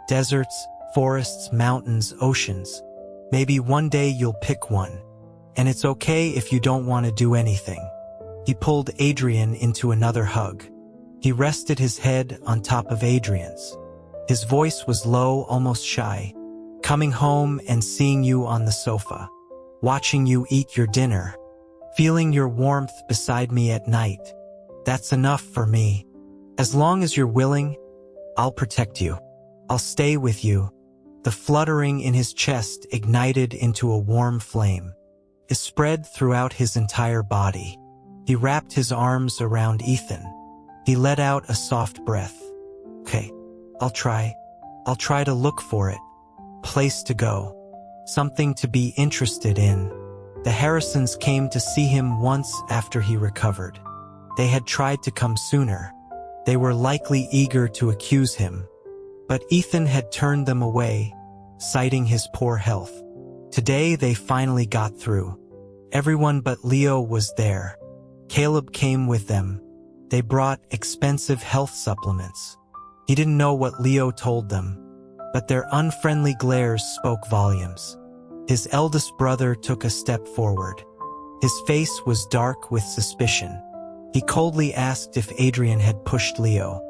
Deserts, forests, mountains, oceans. Maybe one day you'll pick one. And it's okay if you don't want to do anything. He pulled Adrian into another hug. He rested his head on top of Adrian's. His voice was low, almost shy. Coming home and seeing you on the sofa. Watching you eat your dinner. Feeling your warmth beside me at night. That's enough for me. As long as you're willing, I'll protect you. I'll stay with you. The fluttering in his chest ignited into a warm flame. It spread throughout his entire body. He wrapped his arms around Ethan. He let out a soft breath. Okay, I'll try to look for it. Place to go. Something to be interested in. The Harrisons came to see him once after he recovered. They had tried to come sooner. They were likely eager to accuse him. But Ethan had turned them away, citing his poor health. Today they finally got through. Everyone but Leo was there. Caleb came with them. They brought expensive health supplements. He didn't know what Leo told them, but their unfriendly glares spoke volumes. His eldest brother took a step forward. His face was dark with suspicion. He coldly asked if Adrian had pushed Leo.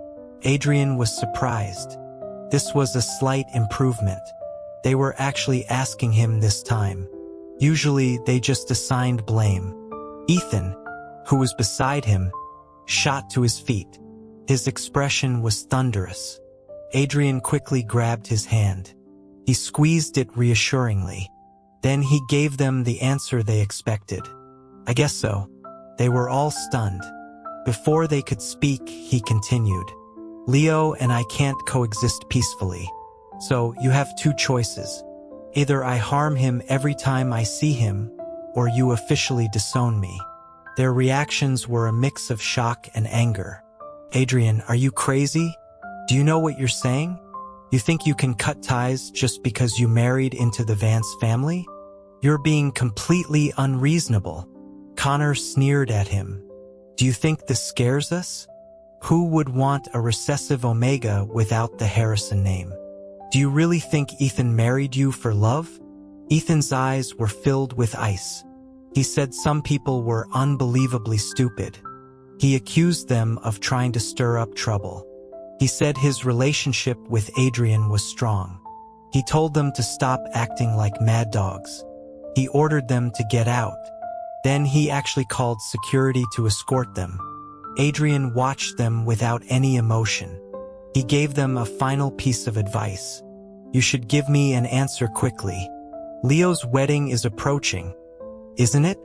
Adrian was surprised. This was a slight improvement. They were actually asking him this time. Usually, they just assigned blame. Ethan, who was beside him, shot to his feet. His expression was thunderous. Adrian quickly grabbed his hand. He squeezed it reassuringly. Then he gave them the answer they expected. I guess so. They were all stunned. Before they could speak, he continued. Leo and I can't coexist peacefully. So you have two choices. Either I harm him every time I see him, or you officially disown me. Their reactions were a mix of shock and anger. Adrian, are you crazy? Do you know what you're saying? You think you can cut ties just because you married into the Vance family? You're being completely unreasonable. Connor sneered at him. Do you think this scares us? Who would want a recessive Omega without the Harrison name? Do you really think Ethan married you for love? Ethan's eyes were filled with ice. He said some people were unbelievably stupid. He accused them of trying to stir up trouble. He said his relationship with Adrian was strong. He told them to stop acting like mad dogs. He ordered them to get out. Then he actually called security to escort them. Adrian watched them without any emotion. He gave them a final piece of advice. You should give me an answer quickly. Leo's wedding is approaching, isn't it?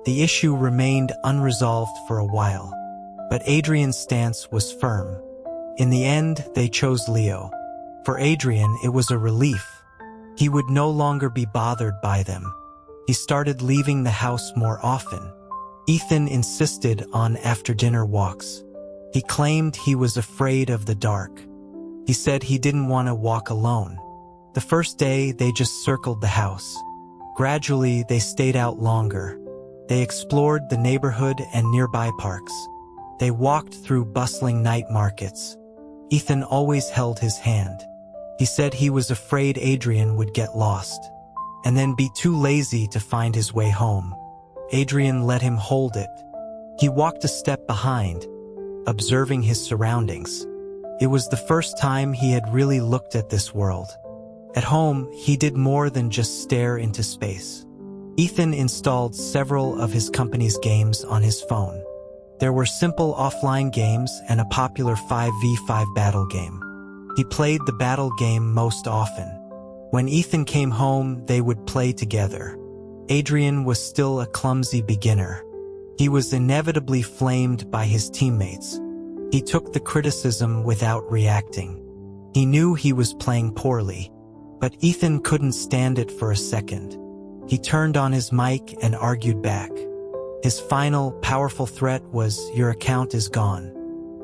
The issue remained unresolved for a while, but Adrian's stance was firm. In the end, they chose Leo. For Adrian, it was a relief. He would no longer be bothered by them. He started leaving the house more often. Ethan insisted on after-dinner walks. He claimed he was afraid of the dark. He said he didn't want to walk alone. The first day, they just circled the house. Gradually, they stayed out longer. They explored the neighborhood and nearby parks. They walked through bustling night markets. Ethan always held his hand. He said he was afraid Adrian would get lost and then be too lazy to find his way home. Adrian let him hold it. He walked a step behind, observing his surroundings. It was the first time he had really looked at this world. At home, he did more than just stare into space. Ethan installed several of his company's games on his phone. There were simple offline games and a popular 5v5 battle game. He played the battle game most often. When Ethan came home, they would play together. Adrian was still a clumsy beginner. He was inevitably flamed by his teammates. He took the criticism without reacting. He knew he was playing poorly, but Ethan couldn't stand it for a second. He turned on his mic and argued back. His final, powerful threat was, "Your account is gone."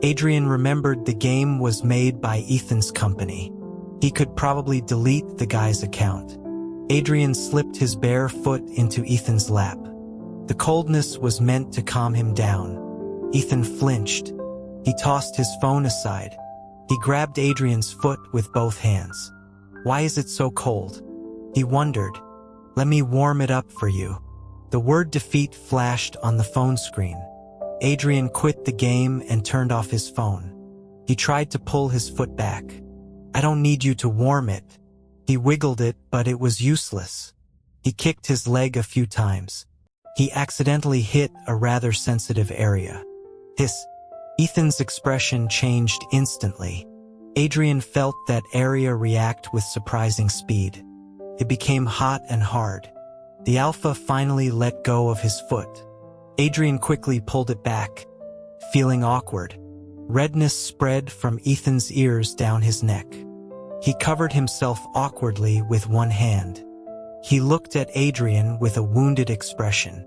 Adrian remembered the game was made by Ethan's company. He could probably delete the guy's account. Adrian slipped his bare foot into Ethan's lap. The coldness was meant to calm him down. Ethan flinched. He tossed his phone aside. He grabbed Adrian's foot with both hands. "Why is it so cold?" he wondered. "Let me warm it up for you." The word defeat flashed on the phone screen. Adrian quit the game and turned off his phone. He tried to pull his foot back. "I don't need you to warm it." He wiggled it, but it was useless. He kicked his leg a few times. He accidentally hit a rather sensitive area. Ethan's expression changed instantly. Adrian felt that area react with surprising speed. It became hot and hard. The alpha finally let go of his foot. Adrian quickly pulled it back, feeling awkward. Redness spread from Ethan's ears down his neck. He covered himself awkwardly with one hand. He looked at Adrian with a wounded expression.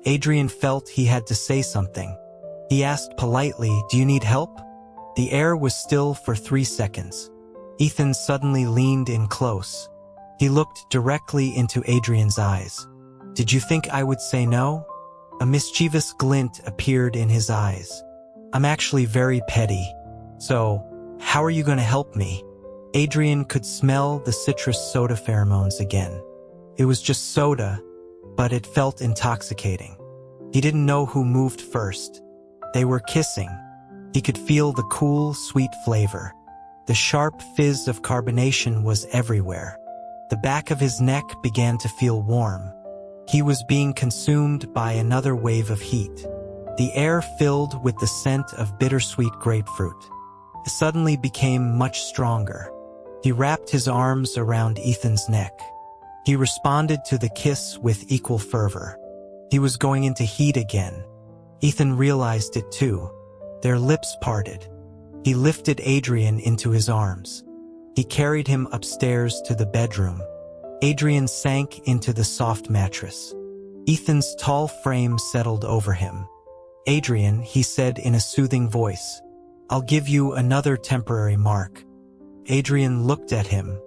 Adrian felt he had to say something. He asked politely, "Do you need help?" The air was still for 3 seconds. Ethan suddenly leaned in close. He looked directly into Adrian's eyes. "Did you think I would say no?" A mischievous glint appeared in his eyes. "I'm actually very petty. So, how are you going to help me?" Adrian could smell the citrus soda pheromones again. It was just soda, but it felt intoxicating. He didn't know who moved first. They were kissing. He could feel the cool, sweet flavor. The sharp fizz of carbonation was everywhere. The back of his neck began to feel warm. He was being consumed by another wave of heat. The air filled with the scent of bittersweet grapefruit. It suddenly became much stronger. He wrapped his arms around Ethan's neck. He responded to the kiss with equal fervor. He was going into heat again. Ethan realized it too. Their lips parted. He lifted Adrian into his arms. He carried him upstairs to the bedroom. Adrian sank into the soft mattress. Ethan's tall frame settled over him. "Adrian," he said in a soothing voice, "I'll give you another temporary mark." Adrian looked at him.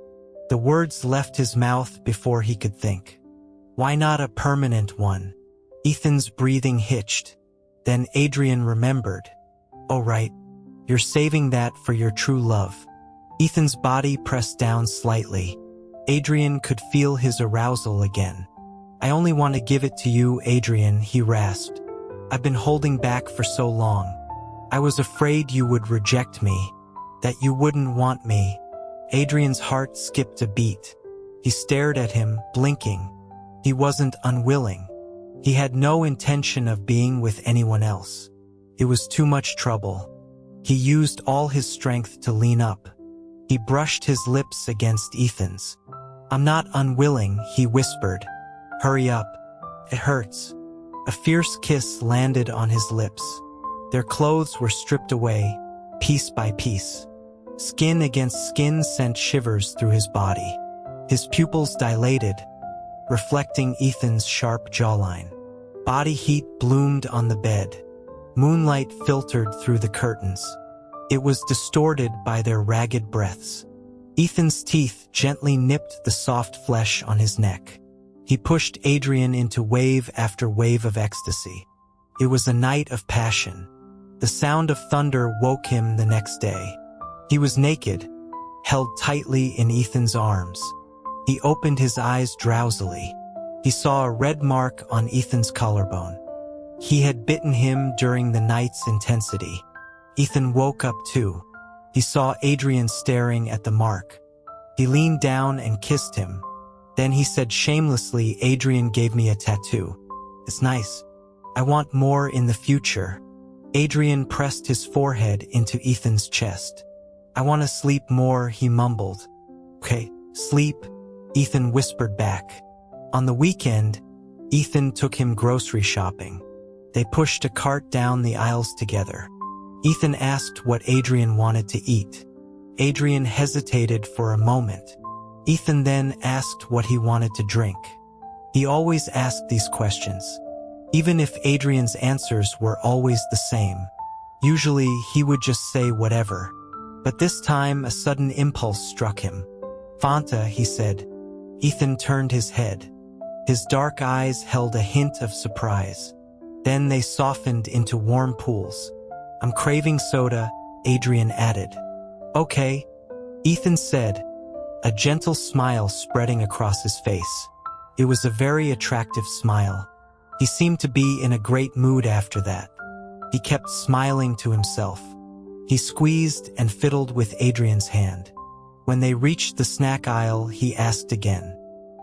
The words left his mouth before he could think. "Why not a permanent one?" Ethan's breathing hitched. Then Adrian remembered. "Oh right, you're saving that for your true love." Ethan's body pressed down slightly. Adrian could feel his arousal again. "I only want to give it to you, Adrian," he rasped. I've been holding back for so long. I was afraid you would reject me, that you wouldn't want me." Adrian's heart skipped a beat. He stared at him, blinking. He wasn't unwilling. He had no intention of being with anyone else. It was too much trouble. He used all his strength to lean up. He brushed his lips against Ethan's. "I'm not unwilling," he whispered. "Hurry up. It hurts." A fierce kiss landed on his lips. Their clothes were stripped away, piece by piece. Skin against skin sent shivers through his body. His pupils dilated, reflecting Ethan's sharp jawline. Body heat bloomed on the bed. Moonlight filtered through the curtains. It was distorted by their ragged breaths. Ethan's teeth gently nipped the soft flesh on his neck. He pushed Adrian into wave after wave of ecstasy. It was a night of passion. The sound of thunder woke him the next day. He was naked, held tightly in Ethan's arms. He opened his eyes drowsily. He saw a red mark on Ethan's collarbone. He had bitten him during the night's intensity. Ethan woke up too. He saw Adrian staring at the mark. He leaned down and kissed him. Then he said shamelessly, "Adrian gave me a tattoo. It's nice. I want more in the future." Adrian pressed his forehead into Ethan's chest. "I want to sleep more," he mumbled. "Okay, sleep," Ethan whispered back. On the weekend, Ethan took him grocery shopping. They pushed a cart down the aisles together. Ethan asked what Adrian wanted to eat. Adrian hesitated for a moment. Ethan then asked what he wanted to drink. He always asked these questions, even if Adrian's answers were always the same. Usually, he would just say whatever. But this time, a sudden impulse struck him. "Fanta," he said. Ethan turned his head. His dark eyes held a hint of surprise. Then they softened into warm pools. "I'm craving soda," Adrian added. "Okay," Ethan said, a gentle smile spreading across his face. It was a very attractive smile. He seemed to be in a great mood after that. He kept smiling to himself. He squeezed and fiddled with Adrian's hand. When they reached the snack aisle, he asked again.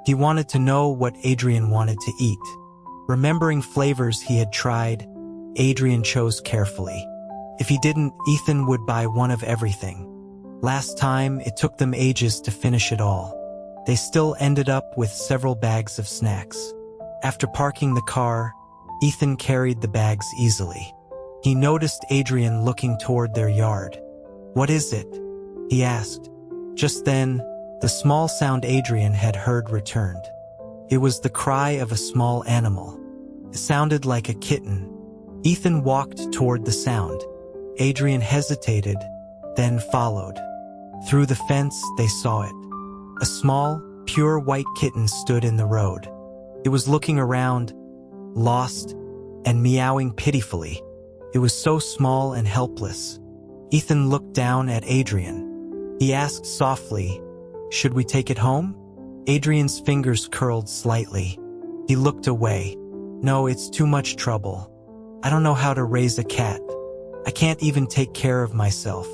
He wanted to know what Adrian wanted to eat. Remembering flavors he had tried, Adrian chose carefully. If he didn't, Ethan would buy one of everything. Last time, it took them ages to finish it all. They still ended up with several bags of snacks. After parking the car, Ethan carried the bags easily. He noticed Adrian looking toward their yard. "What is it?" he asked. Just then, the small sound Adrian had heard returned. It was the cry of a small animal. It sounded like a kitten. Ethan walked toward the sound. Adrian hesitated, then followed. Through the fence, they saw it. A small, pure white kitten stood in the road. It was looking around, lost, and meowing pitifully. It was so small and helpless. Ethan looked down at Adrian. He asked softly, "Should we take it home?" Adrian's fingers curled slightly. He looked away. "No, it's too much trouble. I don't know how to raise a cat. I can't even take care of myself."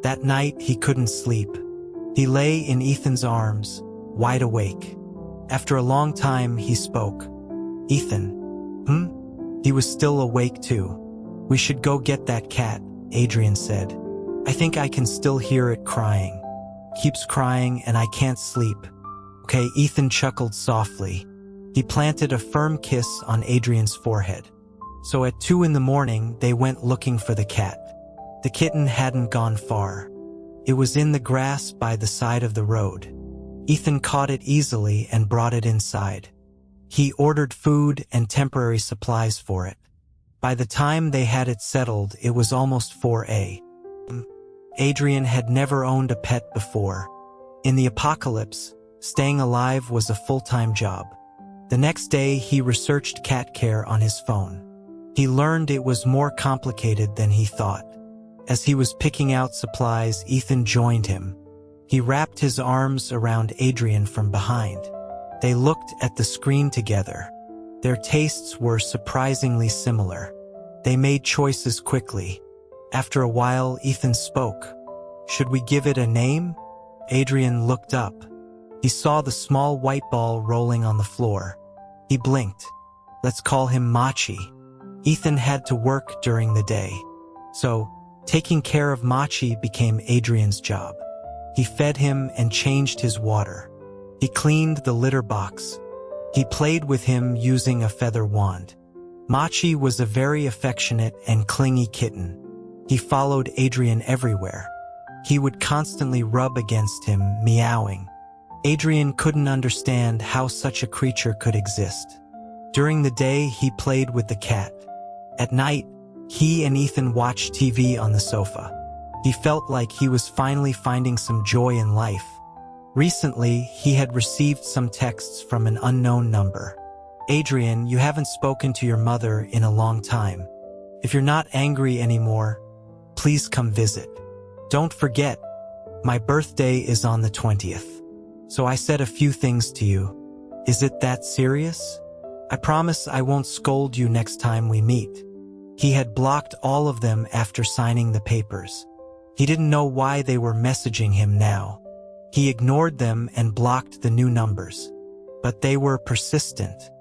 That night, he couldn't sleep. He lay in Ethan's arms, wide awake. After a long time, he spoke. "Ethan." He was still awake too. "We should go get that cat," Adrian said. "I think I can still hear it crying. Keeps crying and I can't sleep." "Okay," Ethan chuckled softly. He planted a firm kiss on Adrian's forehead. So at 2 a.m, they went looking for the cat. The kitten hadn't gone far. It was in the grass by the side of the road. Ethan caught it easily and brought it inside. He ordered food and temporary supplies for it. By the time they had it settled, it was almost 4 a.m. Adrian had never owned a pet before. In the apocalypse, staying alive was a full-time job. The next day, he researched cat care on his phone. He learned it was more complicated than he thought. As he was picking out supplies, Ethan joined him. He wrapped his arms around Adrian from behind. They looked at the screen together. Their tastes were surprisingly similar. They made choices quickly. After a while, Ethan spoke. Should we give it a name? Adrian looked up. He saw the small white ball rolling on the floor. He blinked. Let's call him Machi. Ethan had to work during the day. So, taking care of Machi became Adrian's job. He fed him and changed his water. He cleaned the litter box. He played with him using a feather wand. Machi was a very affectionate and clingy kitten. He followed Adrian everywhere. He would constantly rub against him, meowing. Adrian couldn't understand how such a creature could exist. During the day, he played with the cat. At night, he and Ethan watched TV on the sofa. He felt like he was finally finding some joy in life. Recently, he had received some texts from an unknown number. Adrian, you haven't spoken to your mother in a long time. If you're not angry anymore, please come visit. Don't forget, my birthday is on the 20th. So I said a few things to you. Is it that serious? I promise I won't scold you next time we meet. He had blocked all of them after signing the papers. He didn't know why they were messaging him now. He ignored them and blocked the new numbers. But they were persistent.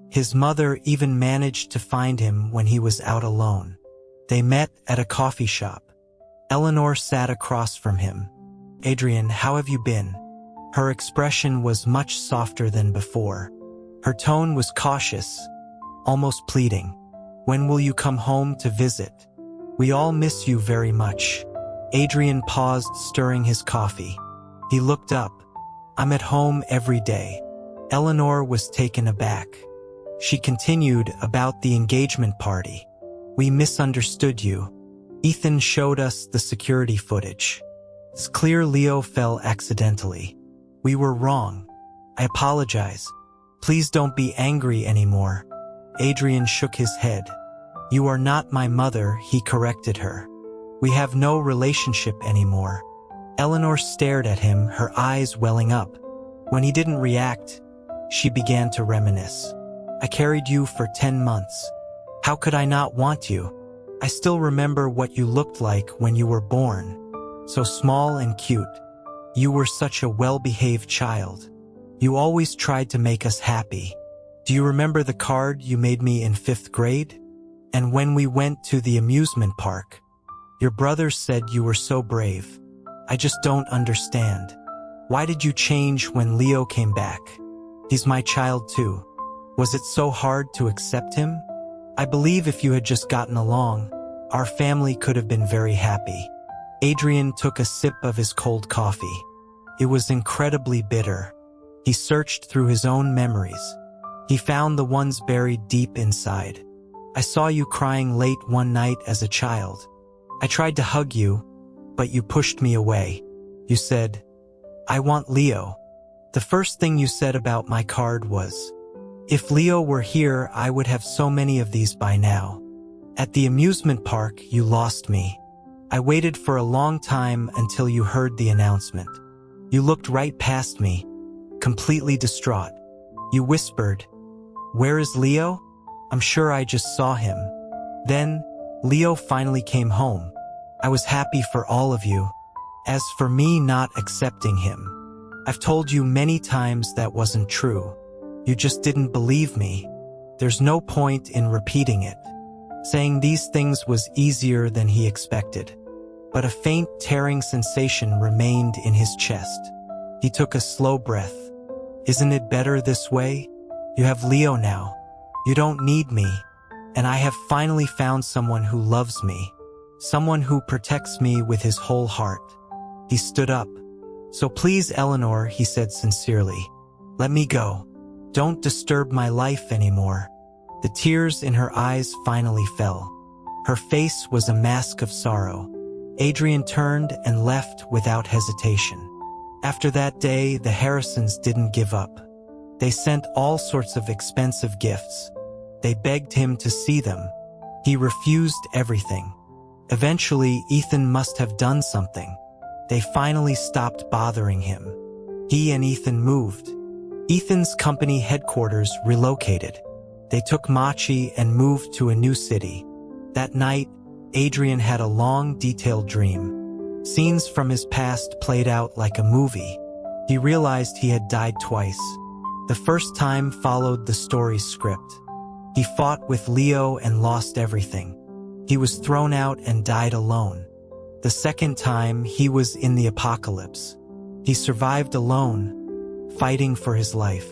His mother even managed to find him when he was out alone. They met at a coffee shop. Eleanor sat across from him. Adrian, how have you been? Her expression was much softer than before. Her tone was cautious, almost pleading. When will you come home to visit? We all miss you very much. Adrian paused, stirring his coffee. He looked up. I'm at home every day. Eleanor was taken aback. She continued about the engagement party. We misunderstood you. Ethan showed us the security footage. It's clear Leo fell accidentally. We were wrong. I apologize. Please don't be angry anymore. Adrian shook his head. You are not my mother, he corrected her. We have no relationship anymore. Eleanor stared at him, her eyes welling up. When he didn't react, she began to reminisce. I carried you for 10 months. How could I not want you? I still remember what you looked like when you were born. So small and cute. You were such a well-behaved child. You always tried to make us happy. Do you remember the card you made me in 5th grade? And when we went to the amusement park, your brother said you were so brave. I just don't understand. Why did you change when Leo came back? He's my child too. Was it so hard to accept him? I believe if you had just gotten along, our family could have been very happy. Adrian took a sip of his cold coffee. It was incredibly bitter. He searched through his own memories. He found the ones buried deep inside. I saw you crying late one night as a child. I tried to hug you, but you pushed me away. You said, I want Leo. The first thing you said about my card was, if Leo were here, I would have so many of these by now. At the amusement park, you lost me. I waited for a long time until you heard the announcement. You looked right past me, completely distraught. You whispered, where is Leo? I'm sure I just saw him. Then, Leo finally came home. I was happy for all of you. As for me not accepting him, I've told you many times that wasn't true. You just didn't believe me. There's no point in repeating it. Saying these things was easier than he expected. But a faint tearing sensation remained in his chest. He took a slow breath. Isn't it better this way? You have Leo now. You don't need me. And I have finally found someone who loves me. Someone who protects me with his whole heart. He stood up. So please, Eleanor, he said sincerely. Let me go. Don't disturb my life anymore. The tears in her eyes finally fell. Her face was a mask of sorrow. Adrian turned and left without hesitation. After that day, the Harrisons didn't give up. They sent all sorts of expensive gifts. They begged him to see them. He refused everything. Eventually, Ethan must have done something. They finally stopped bothering him. He and Ethan moved. Ethan's company headquarters relocated. They took Machi and moved to a new city. That night, Adrian had a long, detailed dream. Scenes from his past played out like a movie. He realized he had died twice. The first time followed the story's script. He fought with Leo and lost everything. He was thrown out and died alone. The second time, he was in the apocalypse. He survived alone, fighting for his life.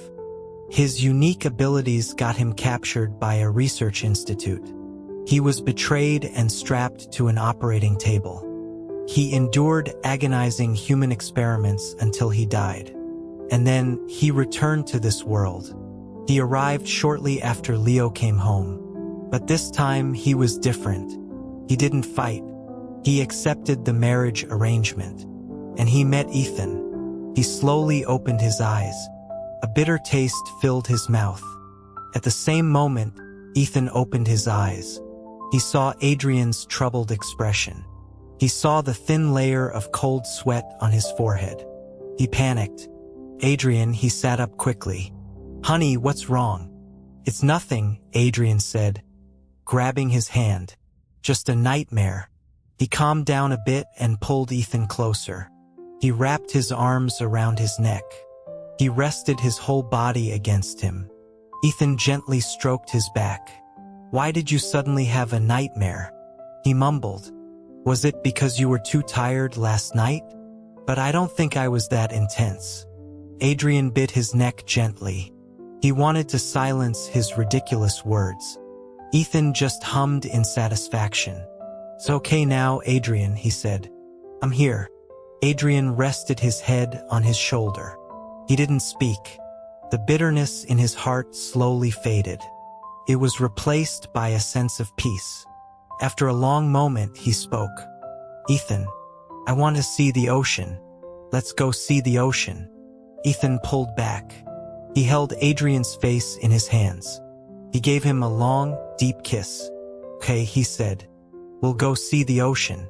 His unique abilities got him captured by a research institute. He was betrayed and strapped to an operating table. He endured agonizing human experiments until he died. And then he returned to this world. He arrived shortly after Leo came home. But this time he was different. He didn't fight. He accepted the marriage arrangement. And he met Ethan. He slowly opened his eyes. A bitter taste filled his mouth. At the same moment, Ethan opened his eyes. He saw Adrian's troubled expression. He saw the thin layer of cold sweat on his forehead. He panicked. Adrian, he sat up quickly. "Honey, what's wrong?" "It's nothing," Adrian said, grabbing his hand. "Just a nightmare." He calmed down a bit and pulled Ethan closer. He wrapped his arms around his neck. He rested his whole body against him. Ethan gently stroked his back. "Why did you suddenly have a nightmare?" He mumbled. "Was it because you were too tired last night?" "But I don't think I was that intense." Adrian bit his neck gently. He wanted to silence his ridiculous words. Ethan just hummed in satisfaction. "It's okay now, Adrian," he said. "I'm here." Adrian rested his head on his shoulder. He didn't speak. The bitterness in his heart slowly faded. It was replaced by a sense of peace. After a long moment, he spoke. "Ethan, I want to see the ocean. Let's go see the ocean." Ethan pulled back. He held Adrian's face in his hands. He gave him a long, deep kiss. "Okay," he said. "We'll go see the ocean."